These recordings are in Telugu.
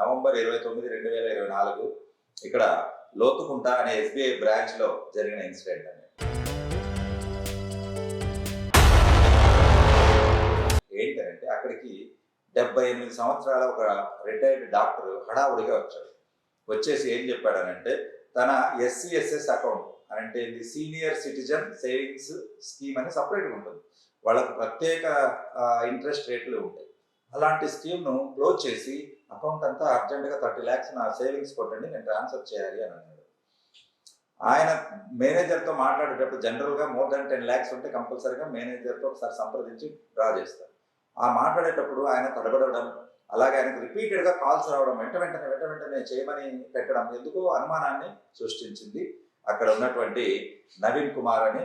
నవంబర్ 29, 2024 ఇక్కడ లోతుకుంట అనే ఎస్బీఐ బ్రాంచ్లో జరిగిన ఇన్సిడెంట్ అండి. ఏంటంటే అక్కడికి 78 సంవత్సరాల ఒక రిటైర్డ్ డాక్టర్ హడావుడిగా వచ్చాడు. వచ్చేసి ఏం చెప్పాడనంటే తన ఎస్సీఎస్ఎస్ అకౌంట్ అంటే ఇది సీనియర్ సిటిజన్ సేవింగ్స్ స్కీమ్ అని సపరేట్గా ఉంటుంది. వాళ్ళకు ప్రత్యేక ఇంట్రెస్ట్ రేట్లు ఉంటాయి. అలాంటి స్కీమ్ను క్లోజ్ చేసి అకౌంట్ అంతా అర్జెంటుగా 30 lakhs నా సేవింగ్స్ కొట్టండి, నేను ట్రాన్స్ఫర్ చేయాలి అని అన్నాడు. ఆయన మేనేజర్తో మాట్లాడేటప్పుడు జనరల్గా మోర్ దాన్ 10 lakhs ఉంటే కంపల్సరీగా మేనేజర్తో ఒకసారి సంప్రదించి డ్రా చేస్తారు. ఆ మాట్లాడేటప్పుడు ఆయన తడబడడం, అలాగే ఆయనకు రిపీటెడ్గా కాల్స్ రావడం, వెంట వెంటనే చేయమని పెట్టడం ఎందుకో అనుమానాన్ని సృష్టించింది అక్కడ ఉన్నటువంటి నవీన్ కుమార్ అని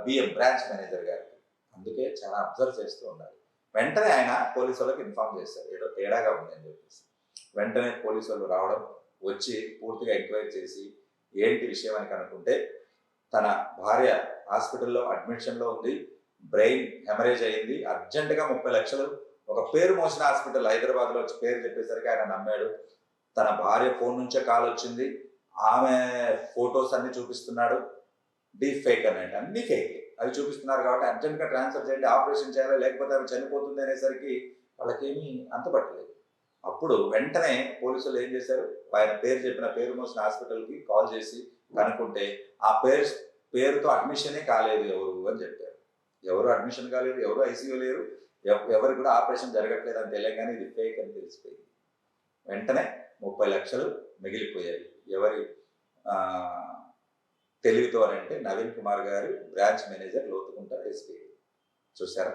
బిఎం బ్రాంచ్ మేనేజర్ గారికి. అందుకే చాలా అబ్జర్వ్ చేస్తూ ఉండాలి. వెంటనే ఆయన పోలీసు వాళ్ళకి ఇన్ఫార్మ్ చేశారు ఏదో తేడాగా ఉంది అని చెప్పేసి. వెంటనే పోలీసు వాళ్ళు రావడం, వచ్చి పూర్తిగా ఎంక్వైరీ చేసి ఏంటి విషయం అని కనుక్కుంటే తన భార్య హాస్పిటల్లో అడ్మిషన్లో ఉంది, బ్రెయిన్ హెమరేజ్ అయింది, అర్జెంటుగా 30 లక్షలు ఒక పేరు మోసిన హాస్పిటల్ హైదరాబాద్లో వచ్చి పేరు చెప్పేసరికి ఆయన నమ్మాడు. తన భార్య ఫోన్ నుంచే కాల్ వచ్చింది, ఆమె ఫొటోస్ అన్ని చూపిస్తున్నాడు, డీప్ ఫేక్ అనేది అన్ని ఫేక్ అవి చూపిస్తున్నారు కాబట్టి అర్జెంట్గా ట్రాన్స్ఫర్ చేయండి, ఆపరేషన్ చేయాలి, లేకపోతే ఆమె చనిపోతుంది అనేసరికి వాళ్ళకేమీ అంతపట్టలేదు. అప్పుడు వెంటనే పోలీసులు ఏం చేశారు, ఆయన పేరు చెప్పిన పేరు మోసిన హాస్పిటల్కి కాల్ చేసి కనుక్కుంటే ఆ పేరుతో అడ్మిషనే కాలేదు ఎవరు అని చెప్పారు. ఎవరు అడ్మిషన్ కాలేదు, ఎవరు ఐసీయూ లేరు, ఎవరికి కూడా ఆపరేషన్ జరగట్లేదు అని తెలియగానే ఇది ఫేక్ అని తెలిసిపోయింది. వెంటనే 30 లక్షలు మిగిలిపోయాయి. ఎవరి తెలివితో అంటే నవీన్ కుమార్ గారు బ్రాంచ్ మేనేజర్ లోతుకుంట ఎస్బీఐ. చూసారా,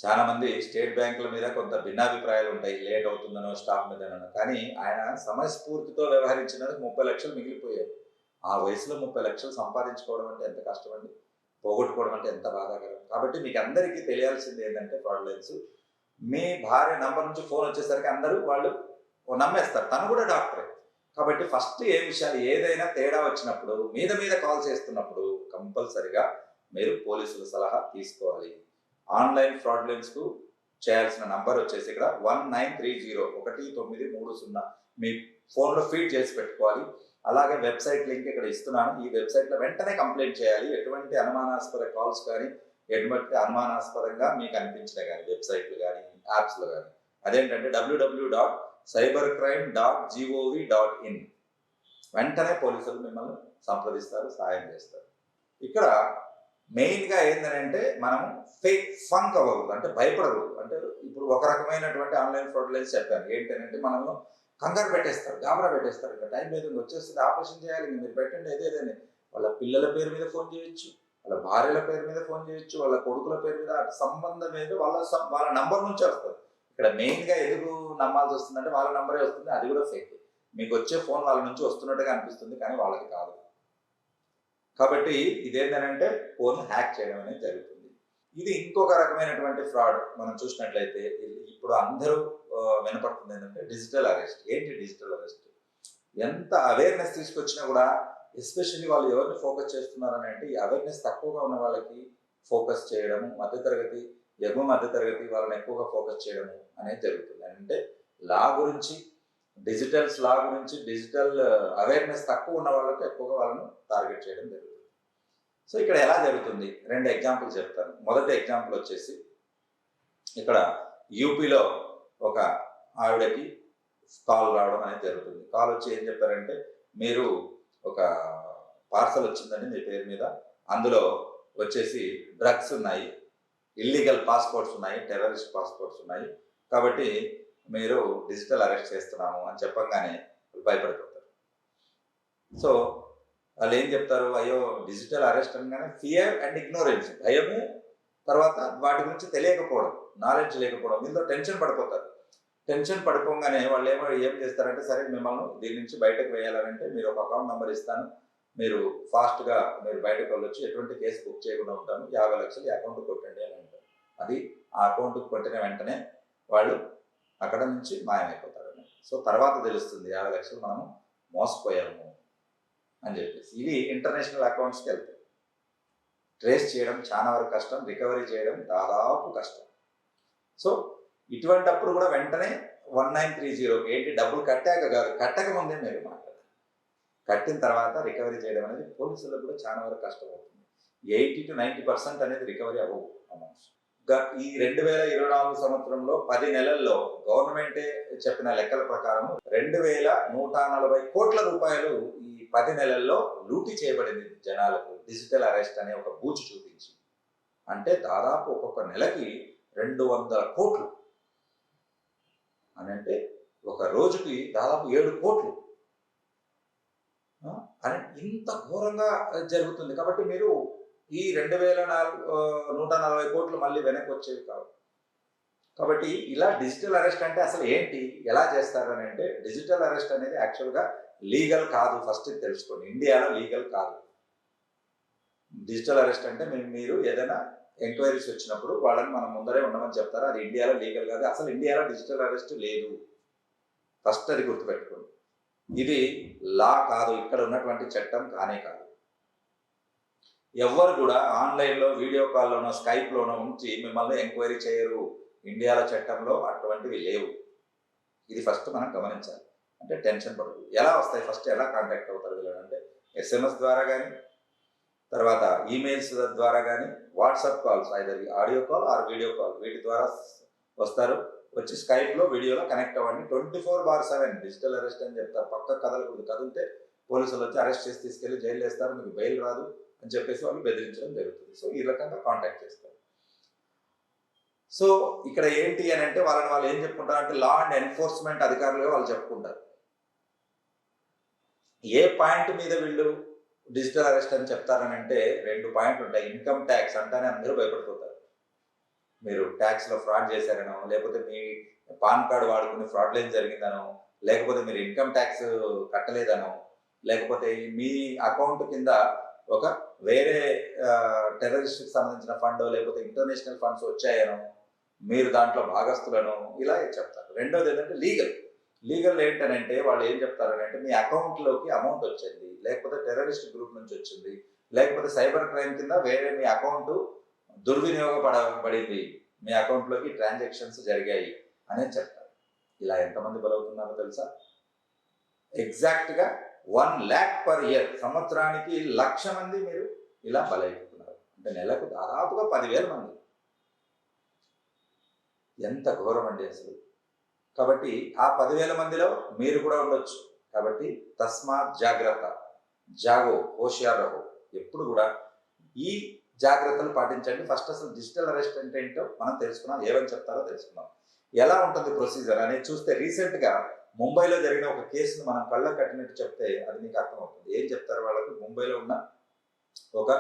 చాలా మంది స్టేట్ బ్యాంకుల మీద కొంత భిన్నాభిప్రాయాలు ఉంటాయి, లేట్ అవుతుందనో స్టాఫ్ మీదనో. కానీ ఆయన సమయస్ఫూర్తితో వ్యవహరించినందుకు 30 లక్షలు మిగిలిపోయాయి. ఆ వయసులో 30 లక్షలు సంపాదించుకోవడం అంటే ఎంత కష్టమండి, పోగొట్టుకోవడం అంటే ఎంత బాధాకరం. కాబట్టి మీకు అందరికీ తెలియాల్సింది ఏంటంటే ఫ్రాడ్లెన్స్, మీ భార్య నంబర్ నుంచి ఫోన్ వచ్చేసరికి అందరూ వాళ్ళు నమ్మేస్తారు, తను కూడా డాక్టరే. కాబట్టి ఫస్ట్ ఏ విషయాలు ఏదైనా తేడా వచ్చినప్పుడు మీద కాల్ చేస్తున్నప్పుడు కంపల్సరిగా మీరు పోలీసుల సలహా తీసుకోవాలి. ఆన్లైన్ ఫ్రాడ్లెన్స్కు చేయాల్సిన నంబర్ వచ్చేసి ఇక్కడ 1930 మీ ఫోన్లో ఫీడ్ చేసి పెట్టుకోవాలి. అలాగే వెబ్సైట్ లింక్ ఇక్కడ ఇస్తున్నాను, ఈ వెబ్సైట్లో వెంటనే కంప్లైంట్ చేయాలి. ఎటువంటి అనుమానాస్పద కాల్స్ కానీ ఎటువంటి అనుమానాస్పదంగా మీకు అనిపించిన కానీ వెబ్సైట్లు కానీ యాప్స్లో కానీ అదేంటంటే www.cybercrime.gov.in. వెంటనే పోలీసులు మిమ్మల్ని సంప్రదిస్తారు, సహాయం చేస్తారు. ఇక్కడ మెయిన్గా ఏంటంటే మనం ఫంక్ అవ్వకూడదు, అంటే భయపడకూడదు. అంటే ఇప్పుడు ఒక రకమైనటువంటి ఆన్లైన్ ఫ్రాడ్లెన్స్ చెప్పాను ఏంటంటే మనము కంగారు పెట్టేస్తారు, గాబరా పెట్టేస్తారు, ఇంకా టైం లేదు, వచ్చేస్తుంది, ఆపరేషన్ చేయాలి, మీరు పెట్టండి ఏదేదని. వాళ్ళ పిల్లల పేరు మీద ఫోన్ చేయొచ్చు, వాళ్ళ భార్యల పేరు మీద ఫోన్ చేయొచ్చు, వాళ్ళ కొడుకుల పేరు మీద సంబంధం ఏదో వాళ్ళ నంబర్ నుంచి వస్తుంది. ఇక్కడ మెయిన్గా ఎందుకు నమ్మాల్సి వస్తుందంటే వాళ్ళ నంబరే వస్తుంది, అది కూడా ఫేక్. మీకు వచ్చే ఫోన్ వాళ్ళ నుంచి వస్తున్నట్టుగా అనిపిస్తుంది కానీ వాళ్ళకి కాదు. కాబట్టి ఇదేంటంటే ఫోన్ హ్యాక్ చేయడం అనేది జరుగుతుంది. ఇది ఇంకొక రకమైనటువంటి ఫ్రాడ్ మనం చూసినట్లయితే ఇప్పుడు అందరూ వినపడుతుంది ఏంటంటే డిజిటల్ అరెస్ట్. ఏంటి డిజిటల్ అరెస్ట్? ఎంత అవేర్నెస్ తీసుకొచ్చినా కూడా ఎస్పెషల్లీ వాళ్ళు ఎవరిని ఫోకస్ చేస్తున్నారని అంటే ఈ అవేర్నెస్ తక్కువగా ఉన్న వాళ్ళకి ఫోకస్ చేయడము, మధ్యతరగతి ఎగువ మధ్యతరగతి వాళ్ళని ఎక్కువగా ఫోకస్ చేయడము అనేది జరుగుతుంది. అంటే లా గురించి, లా గురించి డిజిటల్ అవేర్నెస్ తక్కువ ఉన్న వాళ్ళకి ఎక్కువగా వాళ్ళను టార్గెట్ చేయడం జరుగుతుంది. సో ఇక్కడ ఎలా జరుగుతుంది, 2 ఎగ్జాంపుల్స్ చెప్తాను. మొదటి ఎగ్జాంపుల్ వచ్చేసి ఇక్కడ యూపీలో ఒక ఆవిడకి కాల్ రావడం అనేది జరుగుతుంది. కాల్ వచ్చి ఏం చెప్పారంటే మీరు ఒక పార్సల్ వచ్చిందండి మీ పేరు మీద, అందులో వచ్చేసి డ్రగ్స్ ఉన్నాయి, ఇల్లీగల్ పాస్పోర్ట్స్ ఉన్నాయి, టెర్రరిస్ట్ పాస్పోర్ట్స్ ఉన్నాయి, కాబట్టి మీరు డిజిటల్ అరెస్ట్ చేస్తున్నాము అని చెప్పగానే భయపడిపోతారు. సో వాళ్ళు ఏం చెప్తారు, అయ్యో డిజిటల్ అరెస్ట్ అనగానే ఫియర్ అండ్ ఇగ్నోరెన్స్, భయము, తర్వాత వాటి గురించి తెలియకపోవడం, నాలెడ్జ్ లేకపోవడం, దీంతో టెన్షన్ పడిపోతారు. టెన్షన్ పడిపోగానే వాళ్ళు ఏం చేస్తారంటే సరే మిమ్మల్ని దీని నుంచి బయటకు వేయాలంటే మీరు ఒక అకౌంట్ నెంబర్ ఇస్తాను, మీరు ఫాస్ట్గా మీరు బయటకు వెళ్ళొచ్చు, ఎటువంటి కేసు బుక్ చేయకుండా ఉంటాను, 50 లక్షలు ఈ అకౌంట్ కొట్టండి అని అంటారు. అది ఆ అకౌంట్కి కొట్టిన వెంటనే వాళ్ళు అక్కడ నుంచి మాయమైపోతారు. సో తర్వాత తెలుస్తుంది 50 లక్షలు మనము మోసపోయాము అని చెప్పేసి. ఇవి ఇంటర్నేషనల్ అకౌంట్స్కి వెళ్తాయి. ట్రేస్ చేయడం చాలా వరకు కష్టం, రికవరీ చేయడం దాదాపు కష్టం. సో ఇటువంటప్పుడు కూడా వెంటనే 1930 ఏంటి డబ్బులు కట్టాక కాదు, కట్టక ముందే మీరు మాట్లాడారు. కట్టిన తర్వాత రికవరీ చేయడం అనేది పోలీసులకు కూడా చాలా వరకు కష్టమవుతుంది. 80-90% అనేది రికవరీ అవ్వవు అమౌంట్స్. ఈ 2024 సంవత్సరంలో 10 నెలల్లో గవర్నమెంటే చెప్పిన లెక్కల ప్రకారం 2140 కోట్ల రూపాయలు ఈ 10 నెలల్లో లూటీ చేయబడింది జనాలకు, డిజిటల్ అరెస్ట్ అనే ఒక బూచి చూపించి. అంటే దాదాపు ఒక్కొక్క నెలకి 200 కోట్లు అని, అంటే ఒక రోజుకి దాదాపు 7 కోట్లు అని, ఇంత ఘోరంగా జరుగుతుంది. కాబట్టి మీరు ఈ 2140 కోట్లు మళ్ళీ వెనక్కి వచ్చేవి కావు. కాబట్టి ఇలా డిజిటల్ అరెస్ట్ అంటే అసలు ఏంటి, ఎలా చేస్తారని అంటే, డిజిటల్ అరెస్ట్ అనేది యాక్చువల్గా లీగల్ కాదు. ఫస్ట్ తెలుసుకోండి, ఇండియాలో లీగల్ కాదు. డిజిటల్ అరెస్ట్ అంటే మీరు ఏదైనా ఎంక్వైరీస్ వచ్చినప్పుడు వాళ్ళని మనం ముందరే ఉండమని చెప్తారు. అది ఇండియాలో లీగల్ కాదు. అసలు ఇండియాలో డిజిటల్ అరెస్ట్ లేదు. ఫస్ట్ అది గుర్తుపెట్టుకోండి. ఇది లా కాదు, ఇక్కడ ఉన్నటువంటి చట్టం కానే కాదు. ఎవరు కూడా ఆన్లైన్లో వీడియో కాల్లోనో స్కైప్లోనో ఉంచి మిమ్మల్ని ఎంక్వైరీ చేయరు. ఇండియాలో చట్టంలో అటువంటివి లేవు. ఇది ఫస్ట్ మనం గమనించాలి. అంటే టెన్షన్ పడదు. ఎలా వస్తాయి, ఫస్ట్ ఎలా కాంటాక్ట్ అవుతారు వీళ్ళంటే, SMS ద్వారా కానీ, తర్వాత ఈమెయిల్స్ ద్వారా కానీ, WhatsApp calls, either audio call or video call, వీటి ద్వారా వస్తారు. వచ్చి స్కైప్లో వీడియోలో కనెక్ట్ అవ్వండి. 24/7 డిజిటల్ అరెస్ట్ అని చెప్తారు. పక్క కదలకూడదు. కదిలితే పోలీసులు వచ్చి అరెస్ట్ చేసి తీసుకెళ్లి జైలు వేస్తారు, మీకు బెయిల్ రాదు అని చెప్పేసి వాళ్ళు బెదిరించడం జరుగుతుంది. సో ఈ రకంగా కాంటాక్ట్ చేస్తారు. సో ఇక్కడ ఏంటి అని అంటే, వాళ్ళు ఏం చెప్పుకుంటారు అంటే, లా అండ్ ఎన్ఫోర్స్మెంట్ అధికారులుగా వాళ్ళు చెప్పుకుంటారు. ఏ పాయింట్ మీద వీళ్ళు డిజిటల్ అరెస్ట్ అని చెప్తారని అంటే, 2 పాయింట్లు ఉంటాయి. ఇన్కమ్ ట్యాక్స్ అంటానే అందరూ భయపడిపోతారు. మీరు ట్యాక్స్లో ఫ్రాడ్ చేశారనో, లేకపోతే మీ పాన్ కార్డు వాడుకుని ఫ్రాడ్ లైన్ జరిగిందనో, లేకపోతే మీరు ఇన్కమ్ ట్యాక్స్ కట్టలేదనో, లేకపోతే మీ అకౌంట్ కింద ఒక వేరే టెర్రరిస్ట్కి సంబంధించిన ఫండ్ లేకపోతే ఇంటర్నేషనల్ ఫండ్స్ వచ్చాయనో, మీరు దాంట్లో భాగస్తులను, ఇలా చెప్తారు. రెండోది ఏంటంటే లీగల్ ఏంటనంటే, వాళ్ళు ఏం చెప్తారనంటే, మీ అకౌంట్లోకి అమౌంట్ వచ్చింది, లేకపోతే టెర్రరిస్ట్ గ్రూప్ నుంచి వచ్చింది, లేకపోతే సైబర్ క్రైమ్ కింద వేరే మీ అకౌంట్ దుర్వినియోగపడబడింది, మీ అకౌంట్లోకి ట్రాన్సాక్షన్స్ జరిగాయి అనేది చెప్తారు. ఇలా ఎంతమంది బలవుతున్నారో తెలుసా? ఎగ్జాక్ట్గా 1 lakh per year, సంవత్సరానికి 1,00,000 మంది మీరు ఇలా బలైపోతున్నారు. అంటే నెలకు దాదాపుగా 10,000 మంది. ఎంత ఘోరం అండి అసలు. కాబట్టి ఆ 10,000 మందిలో మీరు కూడా ఉండొచ్చు. కాబట్టి తస్మాత్ జాగ్రత్త, జాగో, హోషియార్ రహో. ఎప్పుడు కూడా ఈ జాగ్రత్తలు పాటించండి. ఫస్ట్ అసలు డిజిటల్ అరెస్ట్ అంటే ఏంటో మనం తెలుసుకున్నాం, ఏమని చెప్తారో తెలుసుకున్నాం. ఎలా ఉంటుంది ప్రొసీజర్ అనేది చూస్తే, రీసెంట్గా ముంబైలో జరిగిన ఒక కేసును మనం కళ్ళకు కట్టినట్టు చెప్తే అది మీకు అర్థమవుతుంది. ఏం చెప్తారు వాళ్ళకు? ముంబైలో ఉన్న ఒక,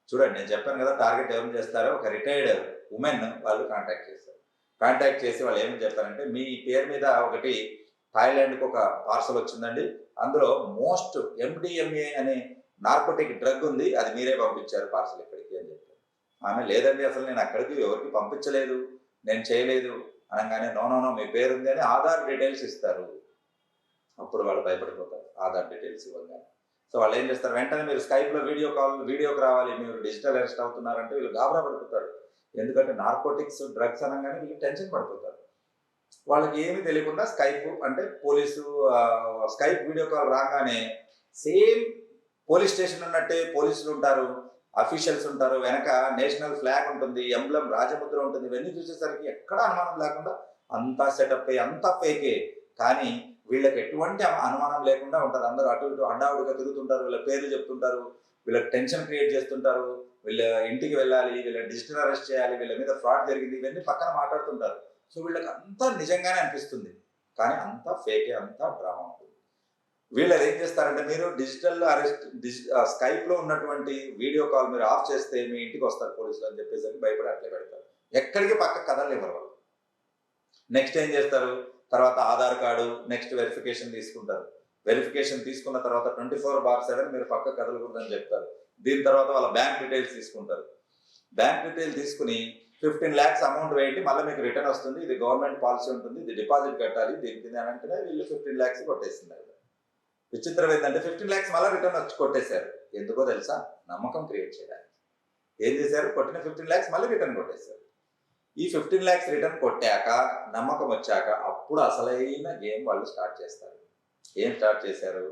చూడండి నేను చెప్పాను కదా టార్గెట్ ఎవరు చేస్తారో, ఒక రిటైర్డ్ ఉమెన్ వాళ్ళు కాంటాక్ట్ చేస్తారు. కాంటాక్ట్ చేసి వాళ్ళు ఏమని చెప్పారంటే, మీ పేరు మీద ఒకటి థాయిలాండ్కి ఒక పార్సల్ వచ్చిందండి, అందులో మోస్ట్ MDMA అనే నార్కోటిక్ డ్రగ్ ఉంది, అది మీరే పంపించారు పార్సల్ ఇక్కడికి అని చెప్పారు. ఆమె లేదండి, అసలు నేను అక్కడికి ఎవరికి పంపించలేదు, నేను చేయలేదు అనగానే, నో మీ పేరు ఉంది అని ఆధార్ డీటెయిల్స్ ఇస్తారు. అప్పుడు వాళ్ళు భయపడిపోతారు ఆధార్ డీటెయిల్స్ ఇవ్వగానే. సో వాళ్ళు ఏం చేస్తారు, వెంటనే మీరు స్కైప్లో వీడియోకి రావాలి, మీరు డిజిటల్ అరెస్ట్ అవుతున్నారంటే వీళ్ళు గాబరా పడిపోతారు. ఎందుకంటే నార్కోటిక్స్ డ్రగ్స్ అనగానే వీళ్ళు టెన్షన్ పడిపోతారు. వాళ్ళకి ఏమీ తెలియకుండా స్కైప్ వీడియో కాల్ రాగానే సేమ్ పోలీస్ స్టేషన్ ఉన్నట్టే పోలీసులు ఉంటారు, అఫీషియల్స్ ఉంటారు, వెనక నేషనల్ ఫ్లాగ్ ఉంటుంది, ఎంబ్లం రాజముద్ర ఉంటుంది. ఇవన్నీ చూసేసరికి ఎక్కడ అనుమానం లేకుండా అంతా సెటప్ అంతా ఫేకే, కానీ వీళ్ళకి ఎటువంటి అనుమానం లేకుండా ఉంటారు. అందరూ అటు ఇటు హడావుడిగా తిరుగుతుంటారు, వీళ్ళ పేర్లు చెప్తుంటారు, వీళ్ళకి టెన్షన్ క్రియేట్ చేస్తుంటారు, వీళ్ళ ఇంటికి వెళ్ళాలి, వీళ్ళ డిజిటల్ అరెస్ట్ చేయాలి, వీళ్ళ మీద ఫ్రాడ్ జరిగింది, ఇవన్నీ పక్కన మాట్లాడుతుంటారు. సో వీళ్ళకి అంతా నిజంగానే అనిపిస్తుంది, కానీ అంతా ఫేకే, అంతా డ్రామా ఉంటుంది. వీళ్ళు ఏం చేస్తారంటే, మీరు డిజిటల్ అరెస్ట్ స్కైప్లో ఉన్నటువంటి వీడియో కాల్ మీరు ఆఫ్ చేస్తే మీ ఇంటికి వస్తారు పోలీసులు అని చెప్పేసరికి భయపడి అట్లే పెడతారు. ఎక్కడికి పక్క కదలు ఇవ్వరు వాళ్ళు. నెక్స్ట్ ఏం చేస్తారు, తర్వాత ఆధార్ కార్డు, నెక్స్ట్ వెరిఫికేషన్ తీసుకుంటారు. వెరిఫికేషన్ తీసుకున్న తర్వాత 24/7 మీరు పక్క కదలకూడదని చెప్తారు. దీని తర్వాత వాళ్ళ బ్యాంక్ డీటెయిల్స్ తీసుకుంటారు. బ్యాంక్ డీటెయిల్ తీసుకుని 15 lakhs అమౌంట్ వేయండి, మళ్ళీ మీకు రిటర్న్ వస్తుంది, ఇది గవర్నమెంట్ పాలసీ ఉంటుంది, ఇది డిపాజిట్ కట్టాలి, దీనికి అంటే వీళ్ళు 15 lakhs కొట్టేస్తున్నారు. విచిత్రం ఏంటంటే 15 lakhs మళ్ళీ రిటర్న్ వచ్చి కొట్టేశారు. ఎందుకో తెలుసా? నమ్మకం క్రియేట్ చేయడానికి. ఏం చేశారు, కొట్టిన 15 lakhs మళ్ళీ రిటర్న్ కొట్టేశారు. ఈ 15 lakhs రిటర్న్ కొట్టాక నమ్మకం వచ్చాక అప్పుడు అసలైన గేమ్ వాళ్ళు స్టార్ట్ చేస్తారు. ఏం స్టార్ట్ చేశారు?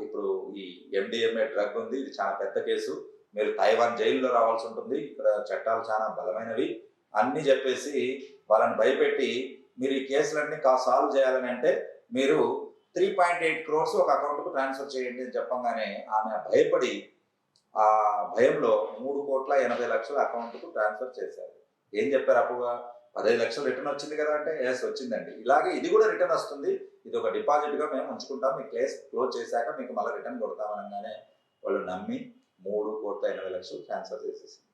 ఇప్పుడు ఈ MDMA డ్రగ్ ఉంది, ఇది చాలా పెద్ద కేసు, మీరు తైవాన్ జైల్లో రావాల్సి ఉంటుంది, ఇక్కడ చట్టాలు చాలా బలమైనవి అన్నీ చెప్పేసి వాళ్ళని భయపెట్టి మీరు ఈ కేసులన్నీ సాల్వ్ చేయాలని అంటే మీరు 3.8 crores ఒక అకౌంట్కు ట్రాన్స్ఫర్ చేయండి అని చెప్పంగానే ఆమె భయపడి ఆ భయంలో 3,80,00,000 అకౌంట్కు ట్రాన్స్ఫర్ చేశారు. ఏం చెప్పారు అప్పుగా? 15 లక్షలు రిటర్న్ వచ్చింది కదా అంటే ఎస్ వచ్చిందండి, ఇలాగే ఇది కూడా రిటర్న్ వస్తుంది, ఇది ఒక డిపాజిట్గా మేము ఉంచుకుంటాం, మీ కేసు క్లోజ్ చేశాక మీకు మళ్ళీ రిటర్న్ కొడతామనగానే వాళ్ళు నమ్మి 3,80,00,000 ట్రాన్స్ఫర్ చేసేసింది.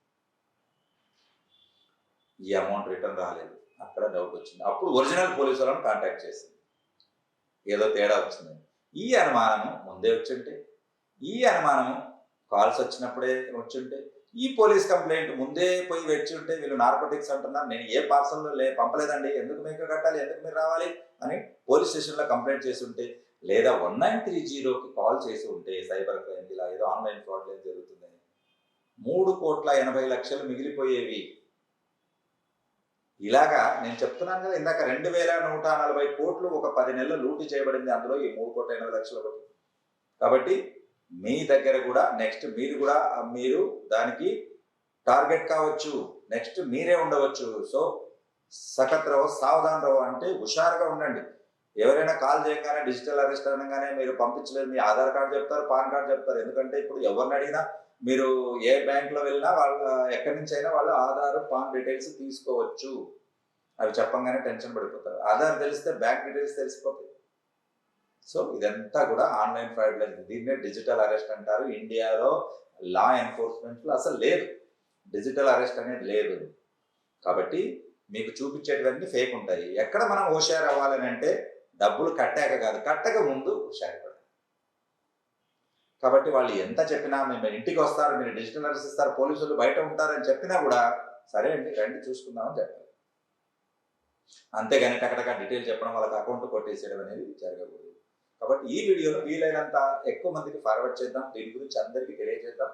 ఈ అమౌంట్ రిటర్న్ రాలేదు. అక్కడ డౌట్ వచ్చింది. అప్పుడు ఒరిజినల్ పోలీసు వాళ్ళని కాంటాక్ట్ చేసింది, ఏదో తేడా వచ్చింది. ఈ అనుమానం ముందే వచ్చుంటే, ఈ అనుమానం కాల్స్ వచ్చినప్పుడే వచ్చుంటే, ఈ పోలీస్ కంప్లైంట్ ముందే పోయి వచ్చి ఉంటే, వీళ్ళు నార్కోటిక్స్ అంటున్నారు, నేను ఏ పార్సల్లో పంపలేదండి, ఎందుకు మీకు కట్టాలి, ఎందుకు మీరు రావాలి అని పోలీస్ స్టేషన్లో కంప్లైంట్ చేసి ఉంటే, లేదా 1930కి కాల్ చేసి ఉంటే సైబర్ క్రైమ్ ఇలా ఏదో ఆన్లైన్ ఫ్రాడ్ ఏం జరుగుతుందని 3,80,00,000 మిగిలిపోయేవి. ఇలాగా నేను చెప్తున్నాను కదా ఇందాక 2,140 కోట్లు ఒక 10 నెలలు లూటీ చేయబడింది, అందులో ఈ 3,80,00,000 ఒకటి. కాబట్టి మీ దగ్గర కూడా నెక్స్ట్ మీరు దానికి టార్గెట్ కావచ్చు, నెక్స్ట్ మీరే ఉండవచ్చు. సో సఖత్ రహో సావధాన్ రహో అంటే హుషారుగా ఉండండి. ఎవరైనా కాల్ చేయగానే డిజిటల్ అరెస్ట్ అనగానే మీరు పంపించలేదు, మీ ఆధార్ కార్డు చెప్తారు, పాన్ కార్డు చెప్తారు. ఎందుకంటే ఇప్పుడు ఎవరిని అడిగినా మీరు ఏ బ్యాంక్లో వెళ్ళినా వాళ్ళ ఎక్కడి నుంచి అయినా వాళ్ళు ఆధార్ పాన్ డీటెయిల్స్ తీసుకోవచ్చు. అవి చెప్పంగానే టెన్షన్ పడిపోతారు. ఆధార్ తెలిస్తే బ్యాంక్ డీటెయిల్స్ తెలిసిపోతాయి. సో ఇదంతా కూడా ఆన్లైన్ ఫ్రాడ్, దీన్నే డిజిటల్ అరెస్ట్ అంటారు. ఇండియాలో లా ఎన్ఫోర్స్మెంట్లో అసలు లేదు, డిజిటల్ అరెస్ట్ అనేది లేదు. కాబట్టి మీకు చూపించేటివన్నీ ఫేక్ ఉంటాయి. ఎక్కడ మనం హుషారు అవ్వాలని అంటే డబ్బులు కట్టాక కాదు, కట్టక ముందు హుషారు పడాలి. కాబట్టి వాళ్ళు ఎంత చెప్పినా మేము ఇంటికి వస్తారు, మీరు డిజిటల్ అరెస్ట్ ఇస్తారు, పోలీసులు బయట ఉంటారని చెప్పినా కూడా సరే అండి రండి చూసుకుందామని చెప్పాలి. అంతేగాని టకటక డీటెయిల్ చెప్పడం, వాళ్ళకి అకౌంట్ కొట్టేసేయడం అనేది జరగకూడదు. కాబట్టి ఈ వీడియోను వీలైనంత ఎక్కువ మందికి ఫార్వర్డ్ చేద్దాం, దీని గురించి అందరికీ తెలియజేద్దాం.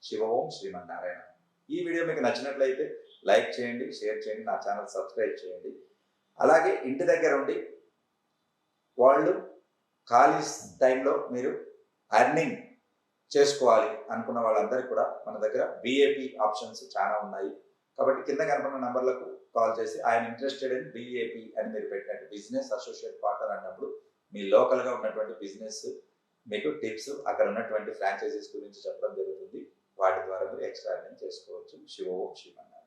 శివ ఓం శ్రీమన్నారాయణ. ఈ వీడియో మీకు నచ్చినట్లయితే లైక్ చేయండి, షేర్ చేయండి, నా ఛానల్ సబ్స్క్రైబ్ చేయండి. అలాగే ఇంటి దగ్గర ఉండి వాళ్ళు ఖాళీ టైంలో మీరు అర్నింగ్ చేసుకోవాలి అనుకున్న వాళ్ళందరికీ కూడా మన దగ్గర BAP ఆప్షన్స్ చాలా ఉన్నాయి. కాబట్టి కింద కనపడిన నంబర్లకు కాల్ చేసి ఐఎమ్ ఇంట్రెస్టెడ్ ఇన్ BAP అని మీరు పెట్టినట్టు బిజినెస్ అసోసియేట్ పార్ట్నర్ అన్నప్పుడు మీ లోకల్గా ఉన్నటువంటి బిజినెస్ మీకు టిప్స్, అక్కడ ఉన్నటువంటి ఫ్రాంచైజీస్ గురించి చెప్పడం జరుగుతుంది. వాటి ద్వారా మీరు ఎక్స్ట్రా అర్నింగ్ చేసుకోవచ్చు. శివ ఓం శ్రీమన్నారాయణ.